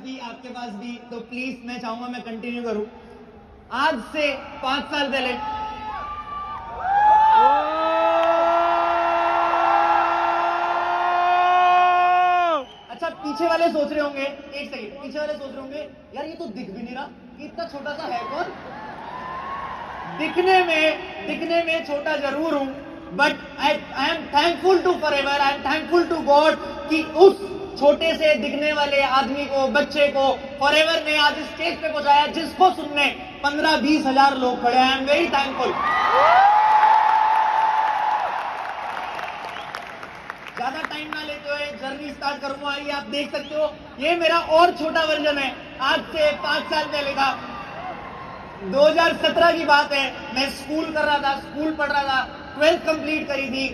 भी, आपके पास भी, तो प्लीज मैं चाहूंगा मैं कंटिन्यू करूं। आज से 5 साल पहले अच्छा, पीछे वाले सोच रहे होंगे, एक सेकंड, पीछे वाले सोच रहे होंगे यार ये तो दिख भी नहीं रहा कि इतना छोटा सा है कौन। दिखने में छोटा जरूर हूं, but I am thankful to forever, I am thankful to God कि उस छोटे से दिखने वाले आदमी को, बच्चे को फॉरएवर ने आज इस स्टेज पे पहुंचाया जिसको सुनने 15-20 हजार लोग खड़े। I am very thankful. ज्यादा टाइम ना लेते हुए जर्नी स्टार्ट करूंगा। ये आप देख सकते हो, ये मेरा और छोटा वर्जन है, आज से 5 साल पहले का। 2017 की बात है, मैं स्कूल कर रहा था, स्कूल पढ़ रहा था, 12th कंप्लीट करी थी,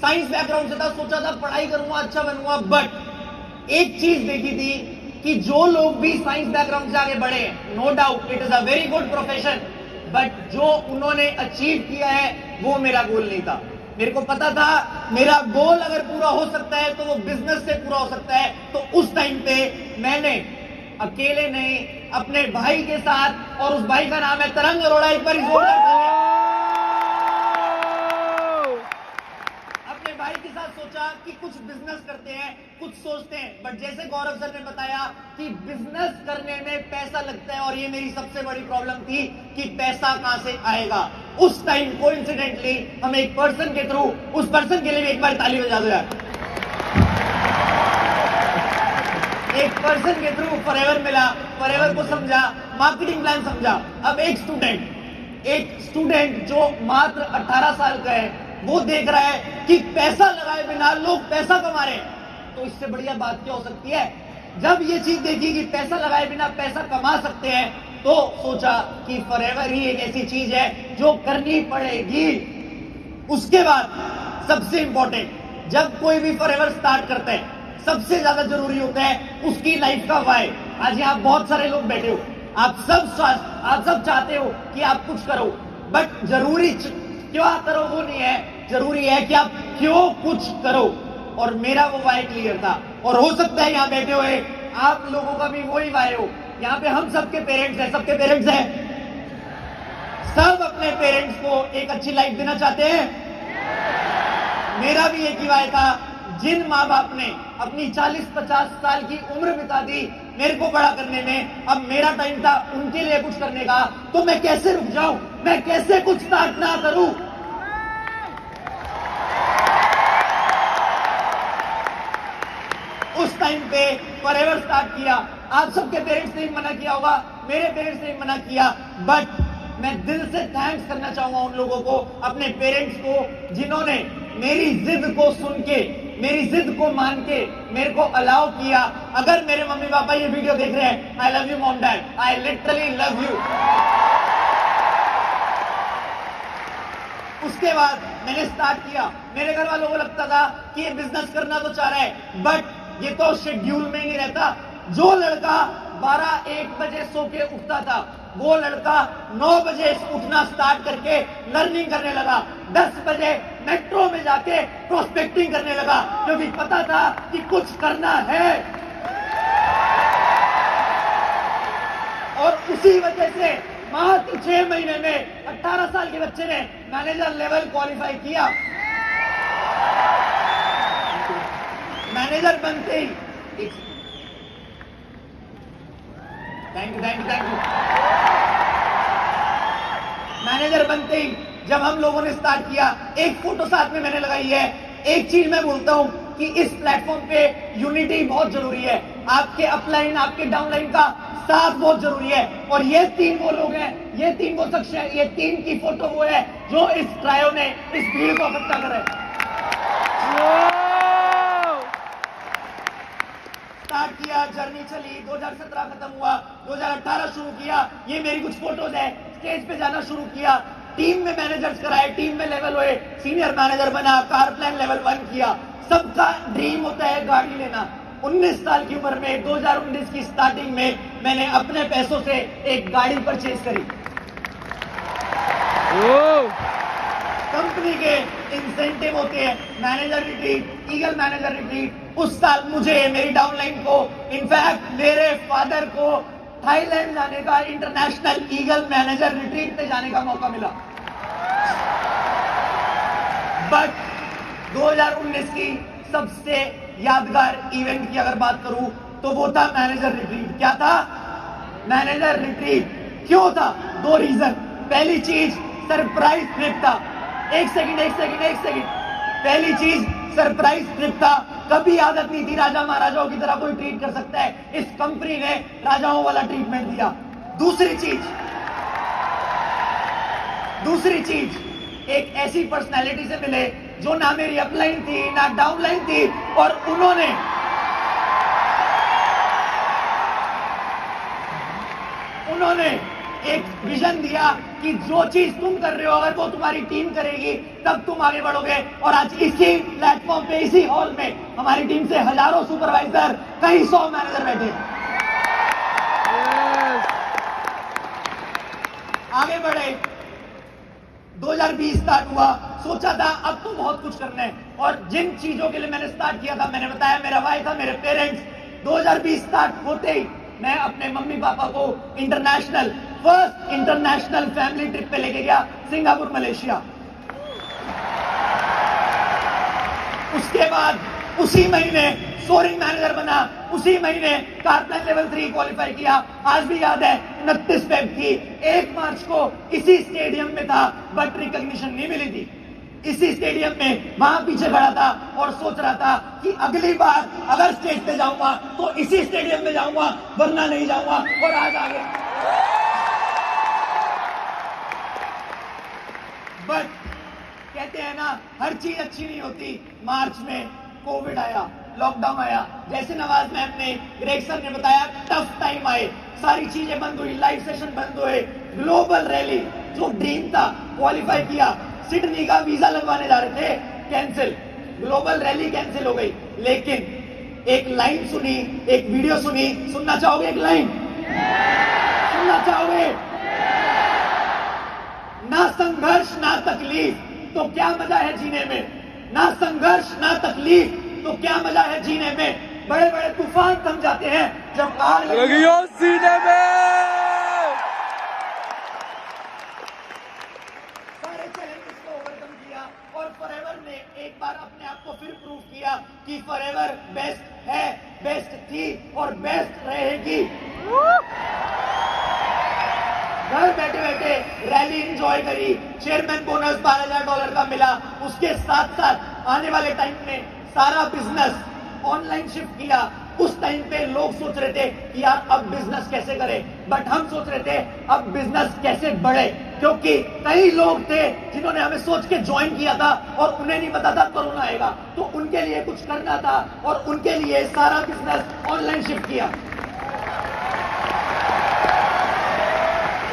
साइंस बैकग्राउंड से था, सोचा था पढ़ाई करूंगा, अच्छा बनूंगा। बट एक चीज देखी थी कि जो लोग भी साइंस बैकग्राउंड से आगे बढ़े, no doubt it is a very good profession, but जो उन्होंने अचीव किया है वो मेरा गोल नहीं था। मेरे को पता था मेरा गोल अगर पूरा हो सकता है तो वो बिजनेस से पूरा हो सकता है। तो उस टाइम पे मैंने अकेले नहीं, अपने भाई के साथ, और उस भाई का नाम है तरंग अरोड़ा, एक बार जोरदार तालियां। अपने भाई के साथ सोचा कि कुछ बिजनेस करते हैं, कुछ सोचते हैं, बट जैसे गौरव सर ने बताया कि बिजनेस करने में पैसा लगता है, और ये मेरी सबसे बड़ी प्रॉब्लम थी कि पैसा कहां से आएगा। उस टाइम कोइंसिडेंटली हम एक पर्सन के थ्रू, उस पर्सन के लिए भी एक बार ताली बजा दो यार, एक पर्सन के थ्रू फॉरएवर मिला, फॉरएवर को समझा, मार्केटिंग प्लान समझा। अब एक स्टूडेंट जो मात्र 18 साल का है, वो देख रहा है कि पैसा लगाए बिना लोग पैसा कमा रहे हैं, तो इससे बढ़िया बात क्या हो सकती है। जब ये चीज देखी कि पैसा लगाए बिना पैसा कमा सकते हैं, तो सोचा कि फॉरएवर ही एक ऐसी चीज है जो करनी पड़ेगी। उसके बाद सबसे इंपॉर्टेंट, जब कोई भी फॉरएवर स्टार्ट करता है, सबसे ज्यादा जरूरी होता है उसकी लाइफ का वाई। आज यहाँ बहुत सारे लोग बैठे हो, आप सब चाहते हो कि आप कुछ करो, बट जरूरी क्या करो वो नहीं है, जरूरी है कि आप क्यों कुछ करो। और मेरा वो वाई क्लियर था, और हो सकता है यहाँ बैठे हुए आप लोगों का भी वही वाई हो। यहाँ पे हम सबके पेरेंट्स हैं, सबके पेरेंट्स हैं, सब अपने पेरेंट्स को एक अच्छी लाइफ देना चाहते हैं। मेरा भी एक ही वाई था। जिन माँ बाप ने अपनी 40-50 साल की उम्र बिता दी मेरे को बड़ा करने में, अब मेरा टाइम था उनके लिए कुछ करने का, तो मैं कैसे रुक जाऊं, मैं कैसे कुछ स्टार्ट ना करूं। उस टाइम पे फॉरएवर स्टार्ट किया। आप सबके पेरेंट्स ने मना किया होगा, मेरे पेरेंट्स ने मना किया, बट मैं दिल से थैंक्स करना चाहूंगा उन लोगों को, अपने पेरेंट्स को, जिन्होंने मेरी जिद को सुन के, मेरी जिद को मान के मेरे को अलाउ किया। अगर मेरे मम्मी पापा ये वीडियो देख रहे हैं, I love you mom dad, I literally love you. उसके बाद मैंने स्टार्ट किया। मेरे घर वालों को लगता था कि ये बिजनेस करना तो चाह रहा है, बट ये तो शेड्यूल में ही नहीं रहता। जो लड़का 12-1 बजे सो के उठता था, वो लड़का 9 बजे उठना स्टार्ट करके लर्निंग करने लगा, 10 बजे मेट्रो में जाके प्रोस्पेक्टिंग करने लगा, क्योंकि पता था कि कुछ करना है। और उसी वजह से मात्र 6 महीने में 18 साल के बच्चे ने मैनेजर लेवल क्वालिफाई किया। मैनेजर बनते ही, थैंक यू। मैनेजर बनते ही जब हम लोगों ने स्टार्ट किया, एक फोटो साथ में मैंने लगाई है। एक चीज मैं बोलता हूं कि इस प्लेटफॉर्म पे यूनिटी बहुत जरूरी है, आपके अपलाइन, आपके डाउनलाइन का साथ बहुत जरूरी है। और ये 3 वो लोग हैं, ये 3 वो शख्स है, ये 3 की फोटो वो है जो इस ट्रायो ने इस भीड़ को इकट्ठा करे। स्टार्ट किया, जर्नी चली, 2017 खत्म हुआ, 2018 शुरू किया। ये मेरी कुछ फोटोज है, स्टेज पे जाना शुरू किया, टीम में मैनेजर्स कराए, टीम में लेवल हुए, सीनियर मैनेजर बना, कार प्लान लेवल 1 किया। सबका ड्रीम होता है गाड़ी लेना। 19 साल की उम्र में 2019 की स्टार्टिंग में मैंने अपने पैसों से एक गाड़ी परचेज करी। कंपनी के इंसेंटिव होते हैं, manager retreat, eagle manager retreat. उस साल मुझे, मेरी डाउनलाइन को, इनफैक्ट मेरे फादर को थाईलैंड जाने का, इंटरनेशनल ईगल मैनेजर रिट्रीट पे जाने का मौका मिला। बट 2019 की सबसे यादगार इवेंट की अगर बात करूं तो वो था मैनेजर रिट्रीट। क्या था? Manager retreat. क्यों था? 2 रीजन। पहली चीज सरप्राइज ट्रिप था। एक सेकंड। पहली चीज सरप्राइज ट्रिप था। कभी आदत नहीं थी राजा महाराजाओं की तरह कोई ट्रीट कर सकता है, इस कंपनी ने राजाओं वाला ट्रीटमेंट दिया। दूसरी चीज एक ऐसी पर्सनैलिटी से मिले जो ना मेरी अपलाइन थी ना डाउनलाइन थी, और उन्होंने एक विजन दिया कि जो चीज तुम कर रहे हो अगर वो तुम्हारी टीम करेगी तब तुम आगे बढ़ोगे। और आज इसी प्लेटफॉर्म पे, इसी हॉल में हमारी टीम से हजारों सुपरवाइजर, कई 100 मैनेजर बैठे। आगे बढ़े। 2020 स्टार्ट हुआ, सोचा था अब तो बहुत कुछ करना है, और जिन चीजों के लिए मैंने स्टार्ट किया था, मैंने बताया मेरा भाई था, मेरे पेरेंट्स। 2020 स्टार्ट होते ही मैं अपने मम्मी पापा को फर्स्ट इंटरनेशनल फैमिली ट्रिप पे लेके गया, सिंगापुर मलेशिया। उसके बाद उसी महीने सोरिंग मैनेजर बना, उसी महीने कारप्लान लेवल 3 क्वालिफाई किया। आज भी याद है 29 फेब थी, 1 मार्च को इसी स्टेडियम में था, बट रिकॉग्निशन नहीं मिली थी। इसी स्टेडियम में वहां पीछे खड़ा था और सोच रहा था कि अगली बार अगर स्टेज पे जाऊंगा तो इसी स्टेडियम में जाऊंगा, वरना नहीं जाऊंगा। और आज आ गया। बट कहते हैं ना, हर चीज अच्छी नहीं होती। मार्च में कोविड आया, लॉकडाउन आया, जैसे नवाज मैम ने, ग्रेग सर ने बताया, टफ टाइम आए, सारी चीजें बंद हुई, लाइव सेशन बंद हुए, ग्लोबल रैली जो ड्रीम था क्वालिफाई किया, सिडनी का वीजा लगवाने जा रहे थे, कैंसिल, ग्लोबल रैली कैंसिल हो गई। लेकिन एक लाइन सुनी, एक वीडियो सुनी, सुनना चाहोगे? एक लाइन सुनना चाहोगे? ना संघर्ष ना तकलीफ तो क्या मजा है जीने में, ना संघर्ष ना तकलीफ तो क्या मजा है जीने में। बड़े बड़े तूफान थम जाते हैं जब आग लगी हो सीने में। सारे चैलेंजेस को ओवरकम किया और फॉरएवर ने एक बार अपने आप को फिर प्रूव किया कि फॉरएवर बेस्ट है, बेस्ट थी और बेस्ट रहेगी। घर बैठे बैठे रैली एंजॉय करी, चेयरमैन बोनस $12,000 का मिला। उसके साथ साथ आने वाले टाइम में सारा बिजनेस ऑनलाइन शिफ्ट किया। उस टाइम पे लोग सोच रहे थे कि यार अब बिजनेस कैसे करें, बट हम सोच रहे थे अब बिजनेस कैसे बढ़े, क्योंकि कई लोग थे जिन्होंने हमें सोच के ज्वाइन किया था और उन्हें नहीं पता था कोरोना आएगा, तो उनके लिए कुछ करना था और उनके लिए सारा बिजनेस ऑनलाइन शिफ्ट किया।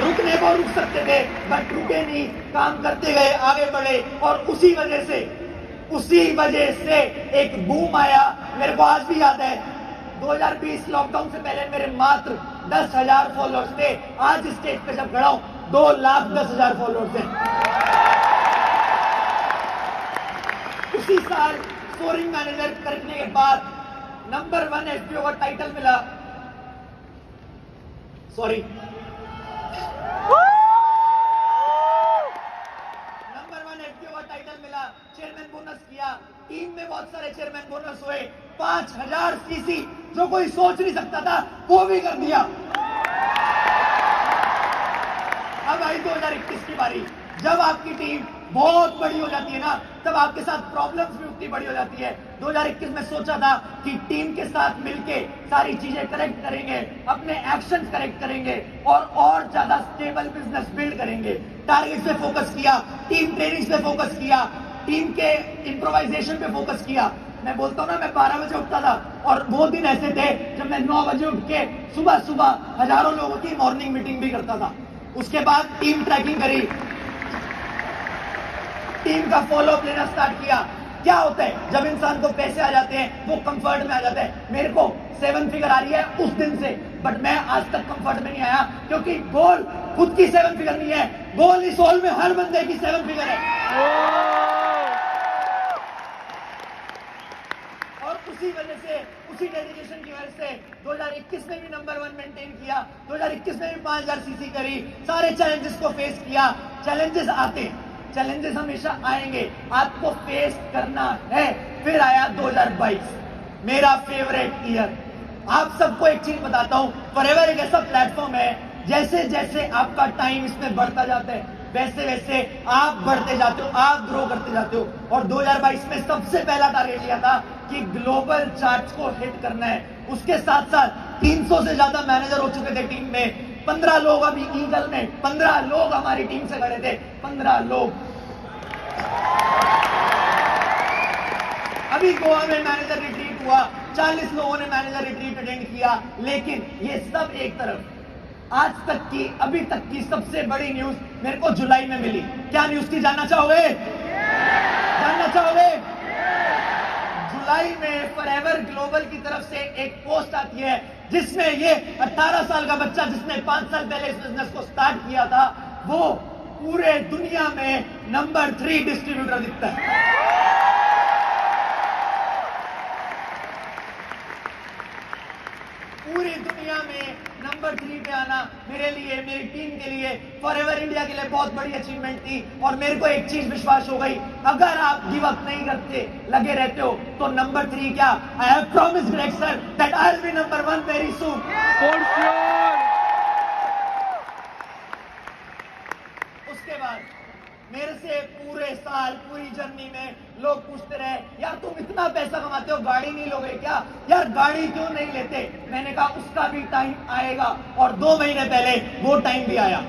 रुकने को रुक सकते थे बट रुके नहीं, काम करते गए, आगे बढ़े, और उसी वजह से एक बूम आया। मेरे को आज भी याद है 2020 लॉकडाउन से पहले मेरे मात्र 10,000 फॉलोअर्स थे। आज स्टेज पे जब खड़ा हूं 2,10,000 फॉलोअर्स हैं। उसी साल स्कोरिंग मैनेजर करने के बाद नंबर 1 एफपीओ का टाइटल मिला। सॉरी, नंबर 1 एफपीओ का टाइटल मिला, चेयरमैन बोनस किया, टीम में बहुत सारे चेयरमैन बोनस हुए, 5,000 सीसी जो कोई सोच नहीं सकता था वो भी कर दिया। अब आई 2021 की बारी। जब आपकी टीम बहुत बड़ी हो जाती है ना, तब आपके साथ प्रॉब्लम्स भी उतनी बड़ी हो जाती है। 2021 में सोचा था कि टीम के साथ मिलके सारी चीजें करेक्ट करेंगे, अपने एक्शंस करेक्ट करेंगे और ज्यादा स्टेबल बिजनेस बिल्ड करेंगे। टारगेट पे फोकस किया, टीम ट्रेनिंग्स पे फोकस किया, टीम के इम्प्रोवाइजेशन पे फोकस किया। मैं बोलता हूँ ना, मैं 12 बजे उठता था और वो दिन ऐसे थे जब मैं 9 बजे उठ के सुबह हजारों लोगों की मॉर्निंग मीटिंग भी करता था। उसके बाद टीम ट्रैकिंग करी, टीम का फॉलोअप लेना स्टार्ट किया। क्या होता है जब इंसान को पैसे आ जाते हैं, वो कंफर्ट में आ जाता है। मेरे को 7 फिगर आ रही है उस दिन से, बट मैं आज तक कंफर्ट में नहीं आया, क्योंकि गोल खुद की 7 फिगर नहीं है, गोल इस हॉल में हर बंदे की 7 फिगर है। उसी वजह से, उसी डेडिकेशन की वजह से 2021 में भी नंबर 1 मेंटेन किया, 2021 में भी 5000 सीसी करी, सारे चैलेंजेस को फेस किया। चैलेंजेस आते हैं, चैलेंजेस हमेशा आएंगे, आपको फेस करना है। फिर आया 2022, मेरा फेवरेट ईयर। आप सबको एक चीज बताता हूं, फॉरएवर एक ऐसा प्लेटफॉर्म है, जैसे जैसे आपका टाइम इसमें बढ़ता जाता है, वैसे वैसे आप बढ़ते जाते हो, आप ग्रो करते जाते हो। और 2022 में सबसे पहला टारगेट लिया था कि ग्लोबल चार्ट्स को हिट करना है। उसके साथ साथ 300 से ज्यादा मैनेजर हो चुके थे टीम में, 15 लोग अभी ईगल में, 15 लोग हमारी टीम से खड़े थे, 15 लोग। अभी गोवा में मैनेजर रिट्रीट हुआ, 40 लोगों ने मैनेजर रिट्रीट अटेंड किया। लेकिन ये सब एक तरफ, आज तक की, अभी तक की सबसे बड़ी न्यूज मेरे को जुलाई में मिली। क्या न्यूज थी, जानना चाहोगे? जानना चाहोगे? जुलाई में फॉरएवर ग्लोबल की तरफ से एक पोस्ट आती है, जिसमें ये 18 साल का बच्चा, जिसने 5 साल पहले इस बिजनेस को स्टार्ट किया था, वो पूरे दुनिया में नंबर 3 डिस्ट्रीब्यूटर दिखता है। पूरी दुनिया में नंबर 3 पे आना मेरे लिए, मेरी टीम के लिए, फॉरएवर इंडिया के लिए बहुत बड़ी अचीवमेंट थी। और मेरे को एक चीज विश्वास हो गई, अगर आप गिव अप नहीं करते, लगे रहते हो, तो नंबर 3 क्या, I have promised Greg sir that I will be number 1 very soon. उसके बाद मेरे से पूरे साल, पूरी जर्नी में लोग पूछते रहे, यार तुम इतना पैसा कमाते हो, गाड़ी नहीं लोगे क्या? यार गाड़ी क्यों नहीं लेते? मैंने कहा उसका भी टाइम आएगा। और 2 महीने पहले वो टाइम भी आया।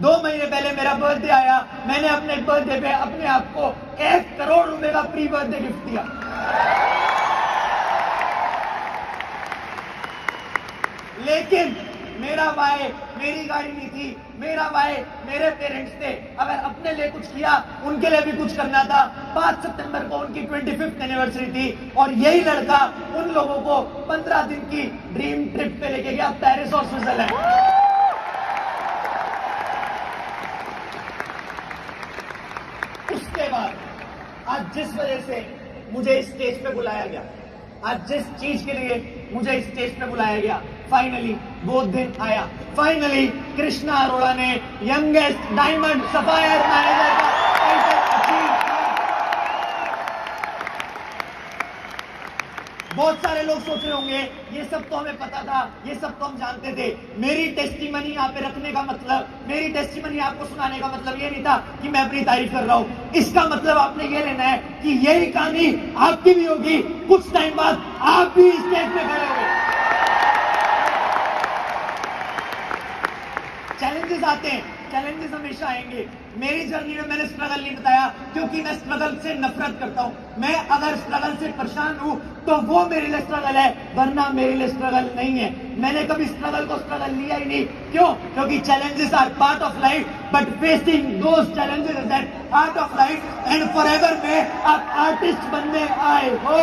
2 महीने पहले मेरा बर्थडे आया, मैंने अपने बर्थडे पे अपने आप को 1 करोड़ रुपए का प्री बर्थडे गिफ्ट दिया। लेकिन मेरा भाई, मेरी गाड़ी नहीं थी, मेरा भाई, मेरे पेरेंट्स थे। अगर अपने लिए कुछ किया, उनके लिए भी कुछ करना था। 5 सितंबर को उनकी 25th एनिवर्सरी थी, और यही लड़का उन लोगों को 15 दिन की ड्रीम ट्रिप पे लेके गया, पेरिस और स्विट्जरलैंड। उसके बाद आज जिस वजह से मुझे इस स्टेज पे बुलाया गया, आज जिस चीज के लिए मुझे इस स्टेज पे बुलाया गया, फाइनली वो दिन आया। फाइनली कृष्णा अरोड़ा ने यंगेस्ट डायमंड सफायर मैनेजर का टाइटल अचीव किया। बहुत सारे लोग सोच रहे होंगे, ये सब तो हमें पता था, ये सब तो हम जानते थे। मेरी टेस्टिमनी यहाँ पे रखने का मतलब, मेरी टेस्टिमनी आपको सुनाने का मतलब ये नहीं था कि मैं अपनी तारीफ कर रहा हूं। इसका मतलब आपने ये लेना है कि यही कहानी आपकी भी होगी, कुछ टाइम बाद आप भी स्टेज पे खड़े होंगे। चैलेंजेस आते हैं, चैलेंजेस हमेशा आएंगे। मेरी जर्नी में मैंने स्ट्रगल नहीं बताया, क्योंकि मैं स्ट्रगल से नफरत करता हूं। मैं अगर स्ट्रगल से परेशान हूं तो वो मेरे लिए स्ट्रगल है, वरना मेरे लिए स्ट्रगल नहीं है। मैंने कभी स्ट्रगल को स्ट्रगल लिया ही नहीं। क्यों? क्योंकि challenges are part of life, but facing those challenges is that part of life. And forever में आप आर्टिस्ट बनने आए हो।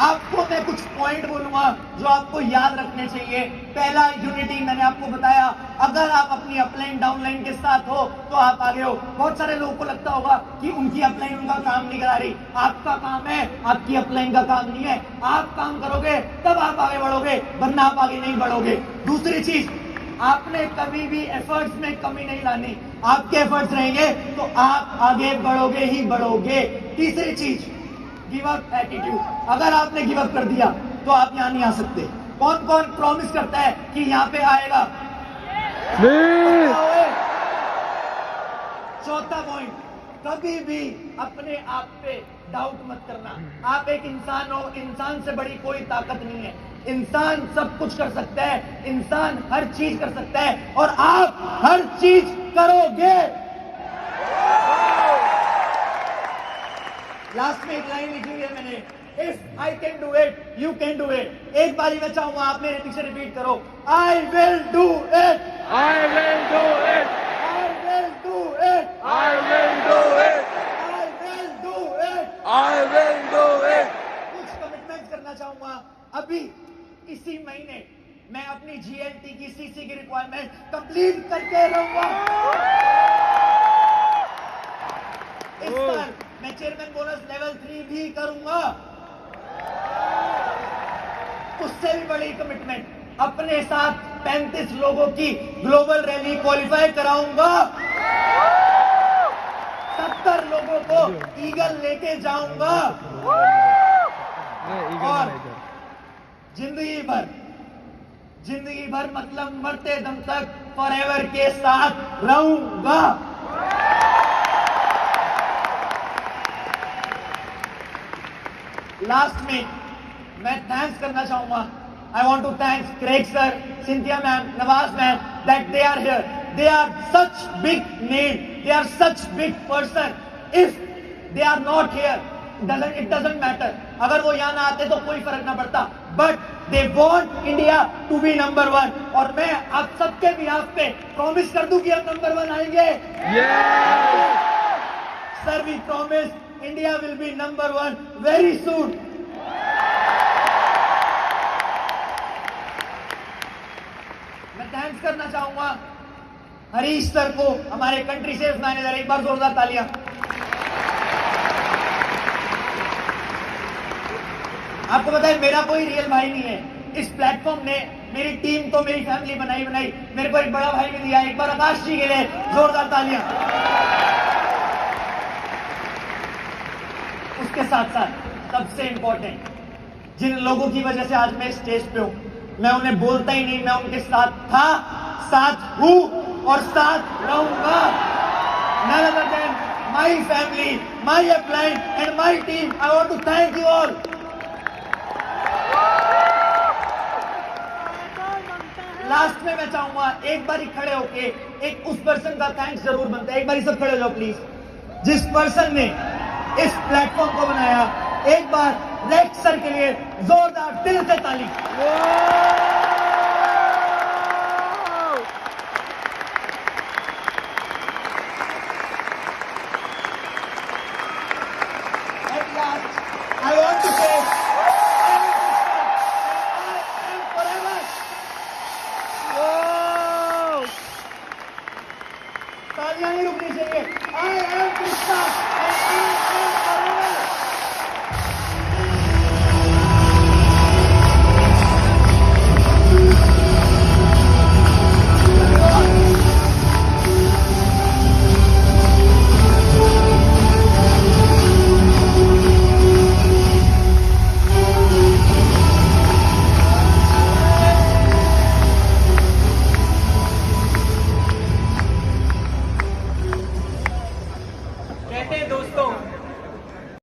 आपको मैं कुछ पॉइंट बोलूंगा जो आपको याद रखने चाहिए। पहला, यूनिटी। मैंने आपको बताया, अगर आप अपनी अपलाइन डाउनलाइन के साथ हो तो आप आगे हो। बहुत सारे लोगों को लगता होगा कि उनकी अपलाइन उनका काम नहीं करा रही। आपका काम है, आपकी अपलाइन का काम नहीं है। आप काम करोगे तब आप आगे बढ़ोगे, वरना आप आगे नहीं बढ़ोगे। दूसरी चीज, आपने कभी भी एफर्ट्स में कमी नहीं लानी। आपके एफर्ट्स रहेंगे तो आप आगे बढ़ोगे ही बढ़ोगे। तीसरी चीज, गिव अप एटीट्यूड। अगर आपने गिव अप कर दिया तो आप यहां नहीं आ सकते। कौन कौन प्रॉमिस करता है कि यहां पे आएगा? चौथा पॉइंट, कभी भी अपने आप पे डाउट मत करना। आप एक इंसान हो, इंसान से बड़ी कोई ताकत नहीं है। इंसान सब कुछ कर सकता है, इंसान हर चीज कर सकता है, और आप हर चीज करोगे। लास्ट में एक लाइन लिखी हुई है मैंने, if I can do it you can do it. एक बारी मैं चाहूंगा आप मेरे पीछे रिपीट करो, I will do it, I will do it. I will do it, I will do it. I will do it. I will do it. कुछ commitment करना चाहूंगा। अभी इसी महीने मैं अपनी GLT की CC की रिक्वायरमेंट कंप्लीट करके रहूंगा। इस चेयरमैन बोनस लेवल 3 भी करूंगा। उससे भी बड़ी कमिटमेंट, अपने साथ 35 लोगों की ग्लोबल रैली क्वालिफाई कराऊंगा। 70 लोगों को ईगल लेके जाऊंगा और जिंदगी भर मतलब मरते दम तक फॉरएवर के साथ रहूंगा। लास्ट में मैं थैंक्स करना चाहूंगा। I want to thank Craig sir, Cynthia ma'am, Nawaz ma'am, that they are here. They are such big name. They are such big person. If they are not here, it doesn't matter. अगर वो यहाँ ना आते तो कोई फर्क ना पड़ता. But they want India to be number 1. और मैं आप सबके बिहाफ पे प्रॉमिस कर दूं कि हम नंबर 1 आएंगे. Sir, we promise India will be number 1 very soon. मैं थैंक्स करना चाहूंगा हरीश सर को, हमारे कंट्री सेल्स मैनेजर। एक बार जोरदार तालियां। आपको पता है मेरा कोई रियल भाई नहीं है। इस प्लेटफॉर्म ने मेरी टीम को, मेरी फैमिली बनाई मेरे को एक बड़ा भाई भी दिया। एक बार आकाश जी के लिए जोरदार तालियां। उसके साथ साथ सबसे इंपॉर्टेंट, जिन लोगों की वजह से आज मैं स्टेज पे हूं, मैं उन्हें बोलता ही नहीं, मैं उनके साथ था, साथ हूं और साथ रहूंगा। None other than my family, my upline and my team. I want to thank you all. Last में मैं चाहूंगा एक बार खड़े होके एक उस पर्सन का थैंक्स जरूर बनता है। एक बार सब खड़े हो जाओ प्लीज। जिस पर्सन ने इस प्लेटफॉर्म को बनाया, एक बार ब्लैक सर के लिए जोरदार दिल से ताली।